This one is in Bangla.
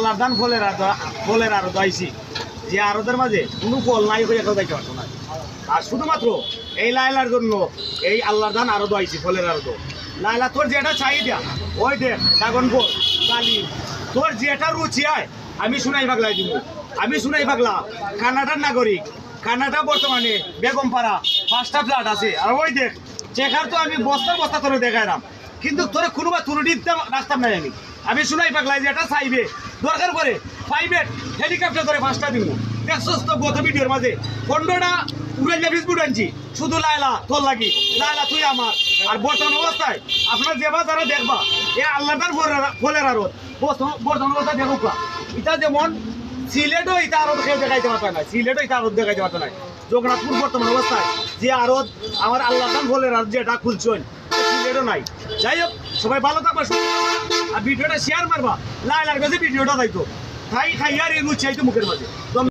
আল্লাহর দান ফলের আরো দাইছি যে আরদের মাঝে কোনো ফল নাই হয়ে কেউ দেখতে পারতো না। আর শুধুমাত্র এই লাইলার জন্য এই আল্লাহর দান আরো দাইছি ফলের আরো। লাইলা তোর যেটা চাই দিয়া ওই দেখ ড্রাগন ফল কালি তোর যেটা রুচি আয় আমি শুনাই পাগলাই দিব। আমি শুনাই পাগলা কানাডার নাগরিক। কানাডা বর্তমানে বেগমপাড়া 5টা ফ্ল্যাট আছে। আর ওই দেখ চেকার তো আমি বস্তা তোরে দেখাইলাম, কিন্তু তোরে কোনোবা তুরুটি রাখতাম নাই। আমি শুনাই পাগলাই যেটা চাইবে দরকার করে প্রাইভেট হেলিকপ্টার করে 5টা দিব। দেখছস তো গত ভিডিওর মাঝে 15টা উড়াইয়া বিস্কুট আনছি শুধু লাইলা তোর লাগি। লাইলা তুই আমার। আর বর্তমান অবস্থায় আপনার যেবা যারা দেখবা এ আল্লাহর ফলের আরত বর্তমান অবস্থায় দেখুক এটা যেমন সিলেটও এটা আরত কেউ দেখাইতে পারত না। সিলেটও এটা আরত দেখাইতে পারত না। জগন্নাথপুর বর্তমান অবস্থায় যে আরত আমার আল্লাহ ফলের আরত যেটা খুলছেন সিলেটও নাই। যাই হোক সবাই ভালো থাকবা আর ভিডিওটা শেয়ার মারবা। লাইলার কাছে ভিডিওটা দায়িত্ব খাই আর এগুলো চাইতো মুখের মাঝে।